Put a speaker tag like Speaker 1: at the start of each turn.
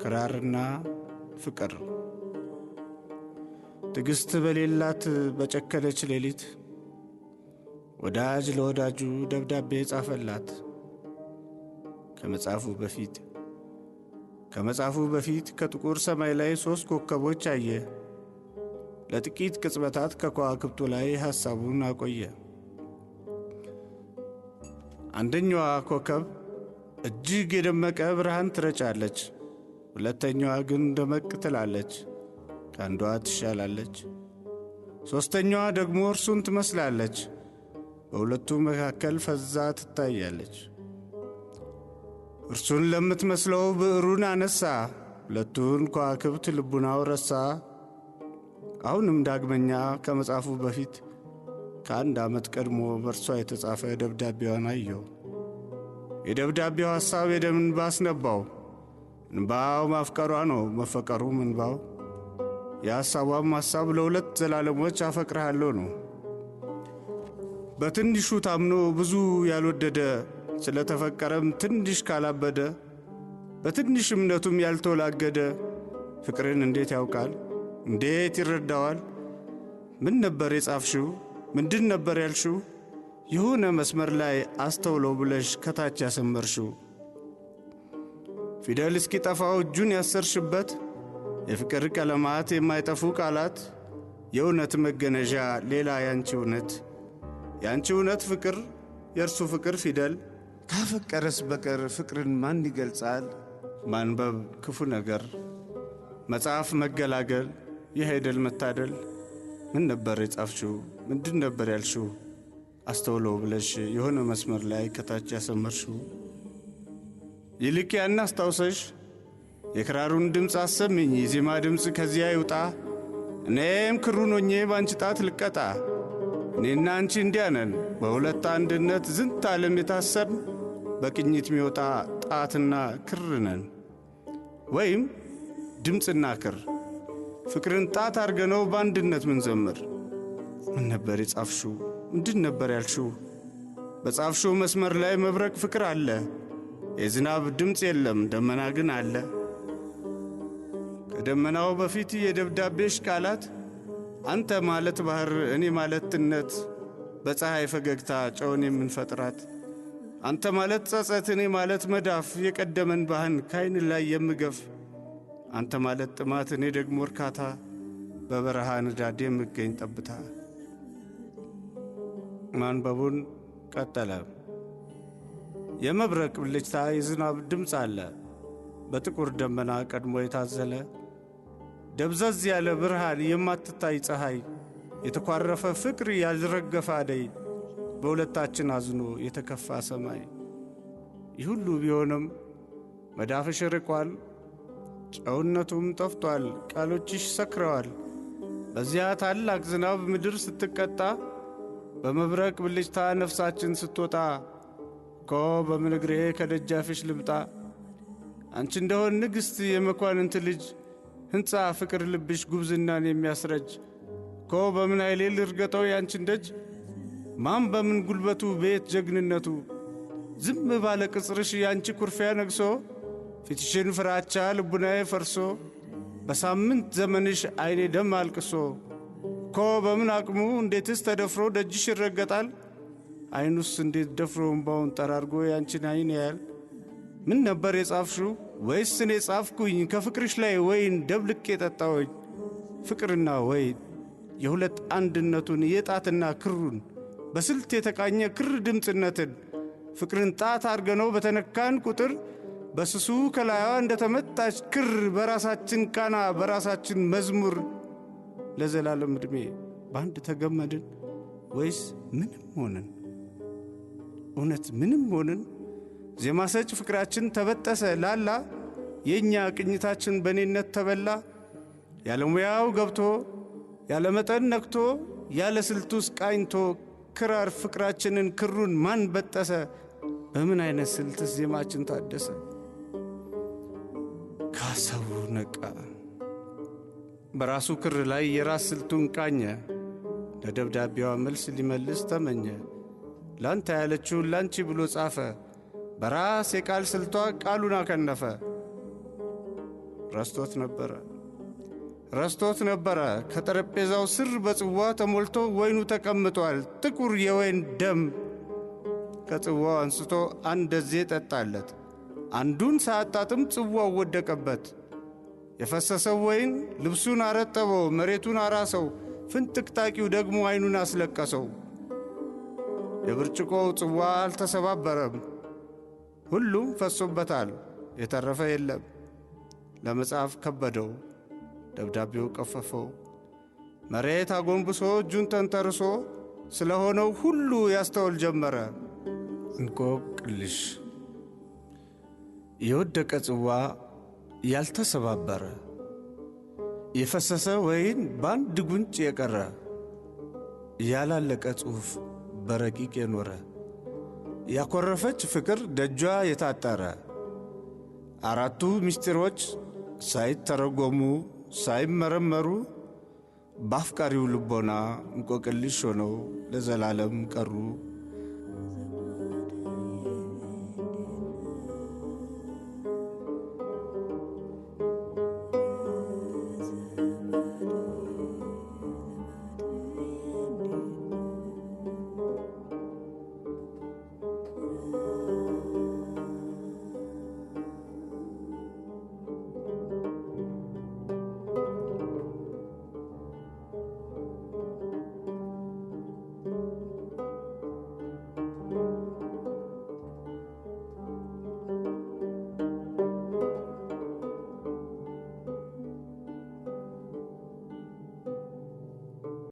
Speaker 1: ክራርና ፍቅር ትግስት በሌላት በጨከነች ሌሊት ወዳጅ ለወዳጁ ደብዳቤ ጻፈላት። ከመጻፉ በፊት ከጥቁር ሰማይ ላይ 3 ኮከቦች አየ። ለጥቂት ቅጽበታት ከከዋክብቱ ላይ ሐሳቡን አቆየ። አንደኛዋ ኮከብ እጅግ የደመቀ ብርሃን ትረጫለች፣ ሁለተኛዋ ግን ደመቅ ትላለች፣ ከአንዷ ትሻላለች። ሦስተኛዋ ደግሞ እርሱን ትመስላለች፣ በሁለቱ መካከል ፈዛ ትታያለች። እርሱን ለምትመስለው ብዕሩን አነሳ፣ ሁለቱን ከዋክብት ልቡናው ረሳ። አሁንም ዳግመኛ ከመጻፉ በፊት ከ1 ዓመት ቀድሞ በእርሷ የተጻፈ ደብዳቤዋን አየው። የደብዳቤው ሐሳብ የደም እንባ አስነባው። እንባው ማፍቀሯ ነው፣ መፈቀሩም እንባው። የሐሳቧም ሐሳብ ለ2 ዘላለሞች አፈቅርሃለሁ ነው። በትንሹ ታምኖ ብዙ ያልወደደ፣ ስለተፈቀረም ትንሽ ካላበደ፣ በትንሽ እምነቱም ያልተወላገደ ፍቅርን እንዴት ያውቃል? እንዴት ይረዳዋል? ምን ነበር የጻፍሽው? ምንድን ነበር ያልሽው? የሆነ መስመር ላይ አስተውለው ብለሽ ከታች ያሰመርሽው ፊደል እስኪጠፋው እጁን ያሰርሽበት የፍቅር ቀለማት የማይጠፉ ቃላት የእውነት መገነዣ ሌላ ያንቺ እውነት ፍቅር የእርሱ ፍቅር ፊደል ካፈቀረስ በቀር ፍቅርን ማን ይገልጻል? ማንበብ ክፉ ነገር፣ መጽሐፍ መገላገል፣ ይህ አይደል መታደል? ምን ነበር የጻፍሽው? ምንድን ነበር ያልሽው? አስተውለው ብለሽ የሆነ መስመር ላይ ከታች ያሰመርሽው ይልቅ ያን አስታውሰሽ የክራሩን ድምፅ አሰምኝ፣ የዜማ ድምፅ ከዚያ ይውጣ። እኔም ክሩን ሆኜ ባንቺ ጣት ልቀጣ። እኔና አንቺ እንዲያ ነን በሁለት አንድነት ዝንት ዓለም የታሰርን፣ በቅኝት ሚወጣ ጣትና ክር ነን። ወይም ድምፅና ክር ፍቅርን ጣት አርገነው በአንድነት ምን ዘምር። ምን ነበር የጻፍሽው? ምንድን ነበር ያልሽው? በጻፍሽው መስመር ላይ መብረቅ ፍቅር አለ። የዝናብ ድምፅ የለም፣ ደመና ግን አለ። ከደመናው በፊት የደብዳቤሽ ቃላት አንተ ማለት ባህር፣ እኔ ማለት ትነት፣ በፀሐይ ፈገግታ ጨውን የምንፈጥራት። አንተ ማለት ጸጸት፣ እኔ ማለት መዳፍ፣ የቀደመን ባህን ካይን ላይ የምገፍ። አንተ ማለት ጥማት፣ እኔ ደግሞ እርካታ፣ በበረሃ ንዳድ የምገኝ ጠብታ። ማንበቡን ቀጠለ። የመብረቅ ብልጭታ፣ የዝናብ ድምፅ አለ። በጥቁር ደመና ቀድሞ የታዘለ ደብዘዝ ያለ ብርሃን፣ የማትታይ ፀሐይ፣ የተኳረፈ ፍቅር፣ ያልረገፈ አደይ፣ በሁለታችን አዝኖ የተከፋ ሰማይ። ይህ ሁሉ ቢሆንም መዳፍሽ ርቋል፣ ጨውነቱም ጠፍቷል፣ ቃሎችሽ ሰክረዋል። በዚያ ታላቅ ዝናብ ምድር ስትቀጣ፣ በመብረቅ ብልጭታ ነፍሳችን ስትወጣ፣ እኮ በምን እግሬ ከደጃፍሽ ልምጣ? አንቺ እንደሆን ንግሥት የመኳንንት ልጅ፣ ሕንፃ ፍቅር ልብሽ ጉብዝናን የሚያስረጅ። እኮ በምን ኃይሌ ልርገጠው ያንቺን ደጅ? ማን በምን ጉልበቱ ቤት ጀግንነቱ? ዝም ባለ ቅጽርሽ ያንቺ ኩርፊያ ነግሶ፣ ፊትሽን ፍራቻ ልቡናዬ ፈርሶ፣ በሳምንት ዘመንሽ አይኔ ደም አልቅሶ። እኮ በምን አቅሙ እንዴትስ ተደፍሮ ደጅሽ ይረገጣል? አይኑስ እንዴት ደፍሮ እምባውን ጠራርጎ ያንቺን አይን ያያል? ምን ነበር የጻፍሽው? ወይስ እኔ ጻፍኩኝ ከፍቅርሽ ላይ ወይን ደብልቄ ጠጣሁኝ? ፍቅርና ወይን የሁለት አንድነቱን የጣትና ክሩን በስልት የተቃኘ ክር ድምፅነትን ፍቅርን ጣት አርገነው በተነካን ቁጥር በስሱ ከላይዋ እንደተመታች ክር በራሳችን ቃና በራሳችን መዝሙር ለዘላለም ዕድሜ ባንድ ተገመድን። ወይስ ምንም ሆንን? እውነት ምንም ሆንን? ዜማ ሰጭ ፍቅራችን ተበጠሰ ላላ፣ የእኛ ቅኝታችን በኔነት ተበላ። ያለ ሙያው ገብቶ ያለ መጠን ነክቶ ያለ ስልቱስ ቃኝቶ ክራር ፍቅራችንን ክሩን ማን በጠሰ? በምን አይነት ስልትስ ዜማችን ታደሰ? ካሰቡ ነቃ፣ በራሱ ክር ላይ የራስ ስልቱን ቃኘ። ለደብዳቤዋ መልስ ሊመልስ ተመኘ። ላንተ ያለችውን ላንቺ ብሎ ጻፈ፣ በራስ የቃል ስልቷ ቃሉን አከነፈ። ረስቶት ነበረ። ከጠረጴዛው ስር በጽዋ ተሞልቶ ወይኑ ተቀምጧል። ጥቁር የወይን ደም ከጽዋው አንስቶ አንደዜ ጠጣለት። አንዱን ሳያጣጥም ጽዋው ወደቀበት። የፈሰሰው ወይን ልብሱን አረጠበው፣ መሬቱን አራሰው። ፍንጥቅጣቂው ደግሞ ዓይኑን አስለቀሰው። የብርጭቆው ጽዋ አልተሰባበረም፣ ሁሉም ፈሶበታል፣ የተረፈ የለም። ለመጻፍ ከበደው፣ ደብዳቤው ቀፈፈው። መሬት አጎንብሶ እጁን ተንተርሶ ስለሆነው ሁሉ ያስተውል ጀመረ። እንቆቅልሽ። የወደቀ ጽዋ ያልተሰባበረ፣ የፈሰሰ ወይን በአንድ ጉንጭ የቀረ፣ ያላለቀ ጽሑፍ በረቂቅ የኖረ፣ ያኮረፈች ፍቅር ደጇ የታጠረ፣ አራቱ ምስጢሮች ሳይተረጎሙ ሳይመረመሩ በአፍቃሪው ልቦና እንቆቅልሽ ሆነው ለዘላለም ቀሩ።